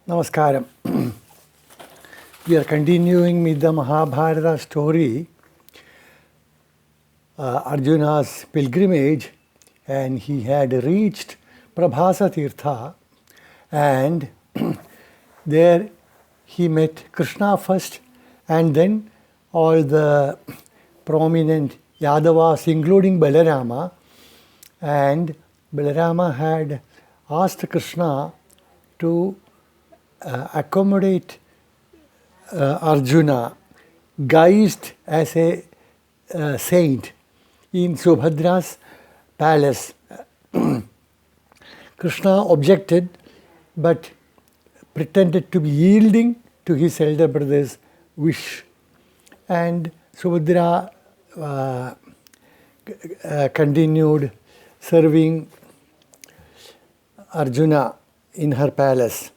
Namaskaram. We are continuing with the Mahabharata story, Arjuna's pilgrimage, and he had reached Prabhasa Tirtha, and there he met Krishna first, and then all the prominent Yadavas, including Balarama, and Balarama had asked Krishna to accommodate Arjuna, guised as a saint in Subhadra's palace. Krishna objected, but pretended to be yielding to his elder brother's wish. And Subhadra continued serving Arjuna in her palace.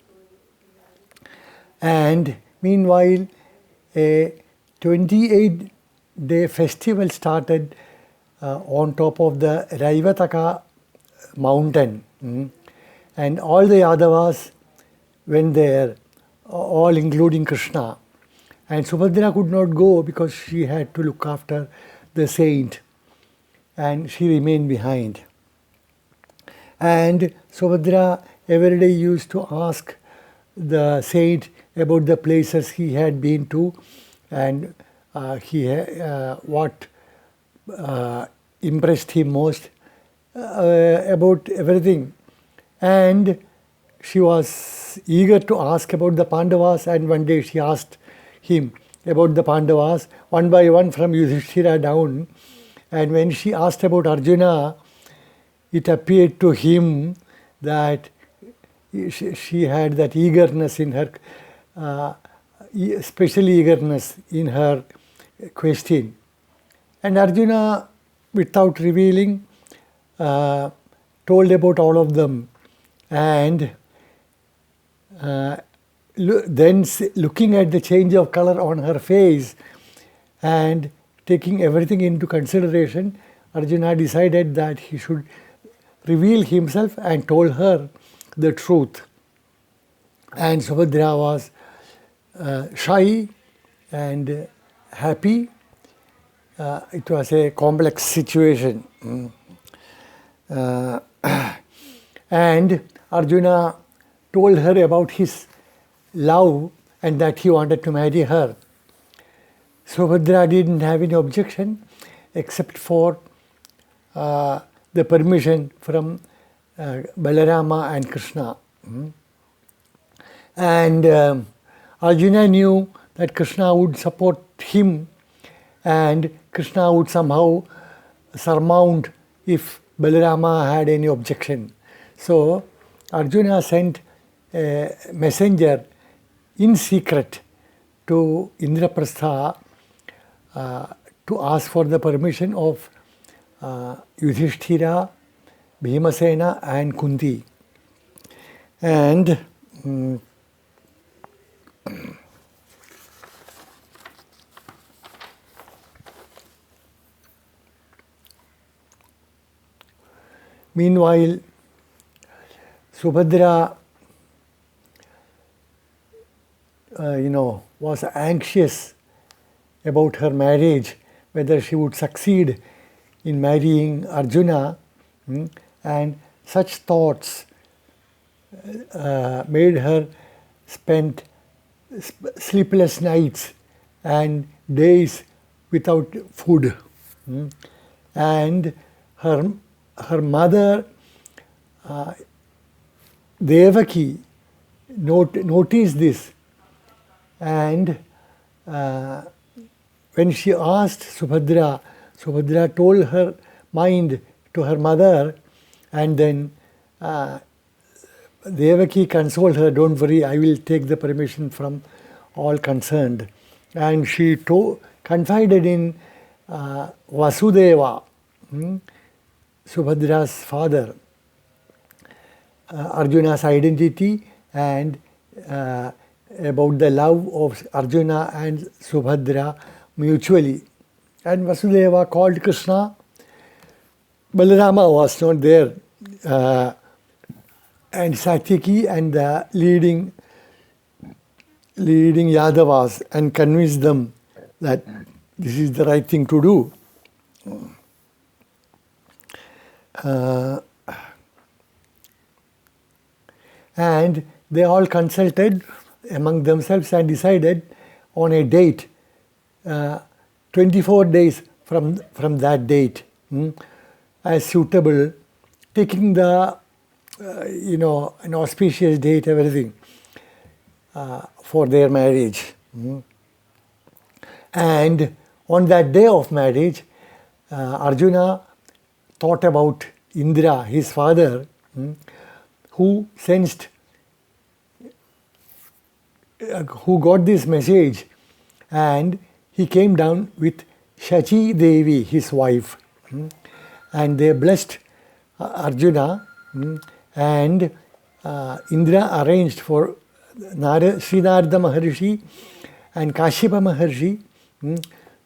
And meanwhile, a 28-day festival started on top of the Raivataka mountain. And all the Yadavas went there, all including Krishna. And Subhadra could not go because she had to look after the saint, and she remained behind. And Subhadra every day used to ask the saint about the places he had been to, and what impressed him most, about everything. And she was eager to ask about the Pandavas, and one day she asked him about the Pandavas, one by one from Yudhishthira down. And when she asked about Arjuna, it appeared to him that she had that eagerness in her, special eagerness in her question. And Arjuna, without revealing, told about all of them. And then looking at the change of color on her face and taking everything into consideration, Arjuna decided that he should reveal himself and told her the truth. And Subhadra was shy and happy. It was a complex situation. And Arjuna told her about his love and that he wanted to marry her. Subhadra didn't have any objection except for the permission from Balarama and Krishna. And Arjuna knew that Krishna would support him, and Krishna would somehow surmount if Balarama had any objection. So Arjuna sent a messenger in secret to Indraprastha to ask for the permission of Yudhishthira, Bhimasena and Kunti. And meanwhile, Subhadra was anxious about her marriage, whether she would succeed in marrying Arjuna, and such thoughts made her spend sleepless nights and days without food. And her mother, Devaki, noticed this, and when she asked Subhadra, Subhadra told her mind to her mother, and then Devaki consoled her, "Don't worry, I will take the permission from all concerned." And she confided in Vasudeva, Subhadra's father, Arjuna's identity and about the love of Arjuna and Subhadra mutually. And Vasudeva called Krishna. Balarama was not there. And Satyaki and the leading leading Yadavas and convinced them that this is the right thing to do. And they all consulted among themselves and decided on a date, 24 days from that date, as suitable, taking the, an auspicious date, everything, for their marriage. And on that day of marriage, Arjuna thought about Indra, his father, who sensed, who got this message, and he came down with Shachi Devi, his wife, and they blessed Arjuna, and Indra arranged for Srinarada Maharshi and Kashyapa Maharshi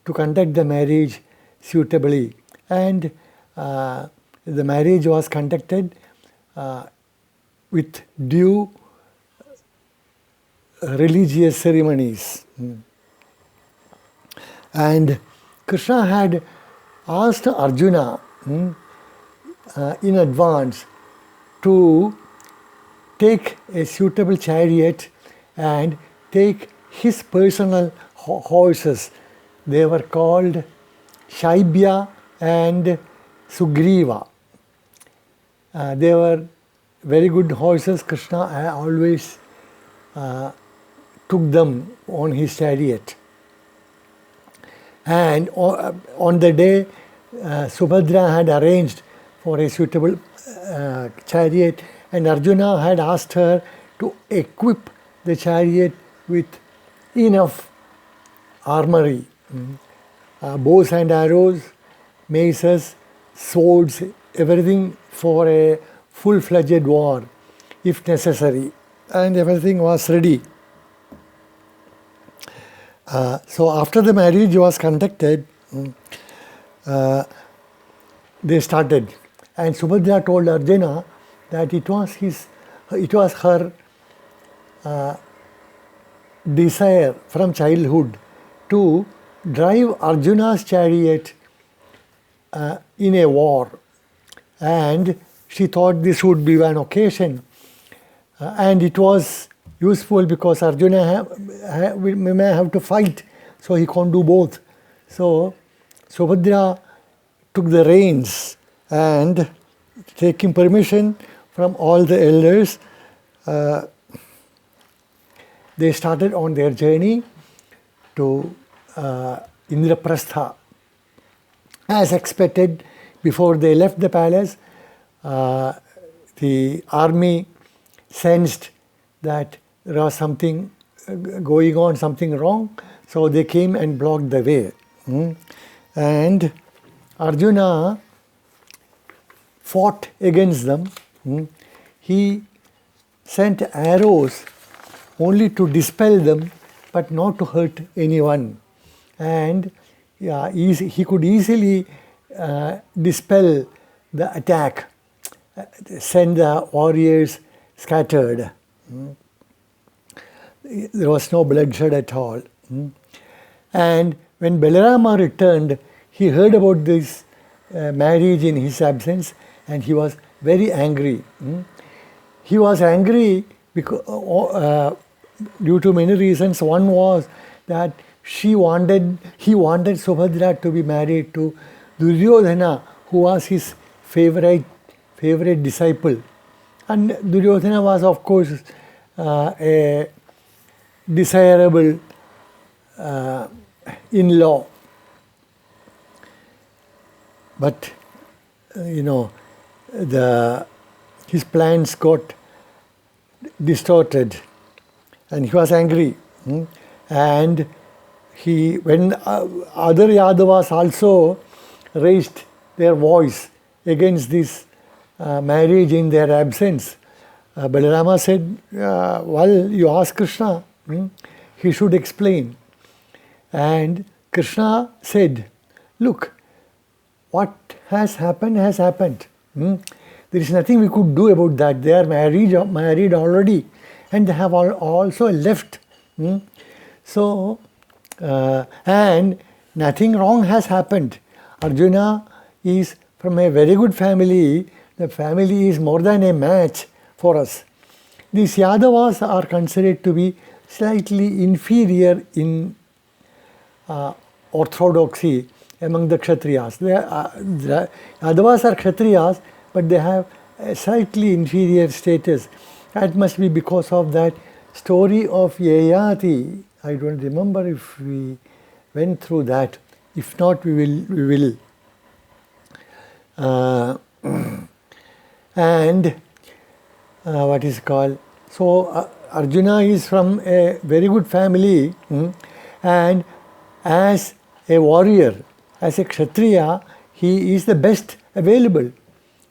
to conduct the marriage suitably, and the marriage was conducted with due religious ceremonies. And Krishna had asked Arjuna in advance to take a suitable chariot and take his personal horses. They were called Shaibya and Sugriva. They were very good horses. Krishna always took them on his chariot. And on the day, Subhadra had arranged for a suitable chariot, and Arjuna had asked her to equip the chariot with enough armory, bows and arrows, maces, swords, everything for a full-fledged war, if necessary. And everything was ready. So after the marriage was conducted, they started. And Subhadra told Arjuna that it was her desire from childhood to drive Arjuna's chariot in a war. And she thought this would be an occasion. And it was useful because Arjuna may have to fight, so he can't do both. So Subhadra took the reins, and taking permission from all the elders, they started on their journey to Indraprastha. As expected, before they left the palace, the army sensed that there was something going on, something wrong, so they came and blocked the way. And Arjuna fought against them. He sent arrows only to dispel them, but not to hurt anyone. And he could easily dispel the attack, send the warriors scattered. There was no bloodshed at all. And when Balarama returned, he heard about this marriage in his absence, and he was very angry. He was angry because, due to many reasons. One was that he wanted Subhadra to be married to Duryodhana, who was his favorite disciple. And Duryodhana was, of course, a desirable in-law. But, his plans got distorted, and he was angry. And when other Yadavas also raised their voice against this marriage in their absence, Balarama said, well, you ask Krishna, he should explain. And Krishna said, look, what has happened has happened. There is nothing we could do about that. They are married already, and they have also left So, and nothing wrong has happened. Arjuna is from a very good family. The family is more than a match for us. These Yadavas are considered to be slightly inferior in orthodoxy among the Kshatriyas. The Yadavas are Kshatriyas, but they have a slightly inferior status. That must be because of that story of Yayati. I don't remember if we went through that. If not, we will. And what is called? So Arjuna is from a very good family, and as a warrior, as a Kshatriya, he is the best available.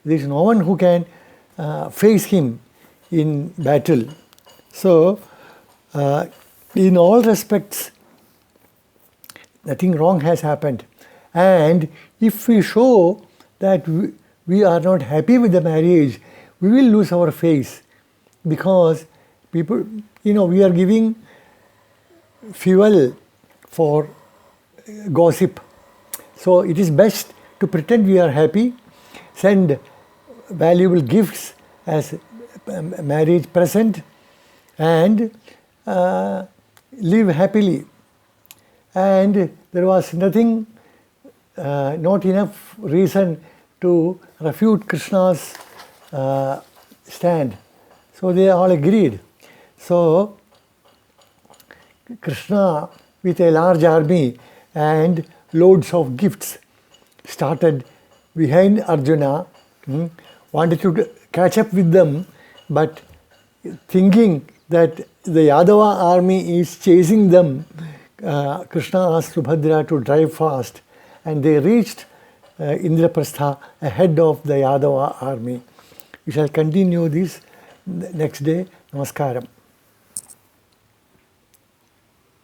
There is no one who can face him in battle. So, in all respects, nothing wrong has happened. And if we show that we are not happy with the marriage, we will lose our face, because people, we are giving fuel for gossip. So it is best to pretend we are happy, send valuable gifts as a marriage present, and live happily. And there was nothing, not enough reason to refute Krishna's stand. So they all agreed. So Krishna, with a large army and loads of gifts, started behind Arjuna, wanted to catch up with them, but thinking that the Yadava army is chasing them, Krishna asked Subhadra to drive fast, and they reached Indraprastha ahead of the Yadava army. We shall continue this next day. Namaskaram.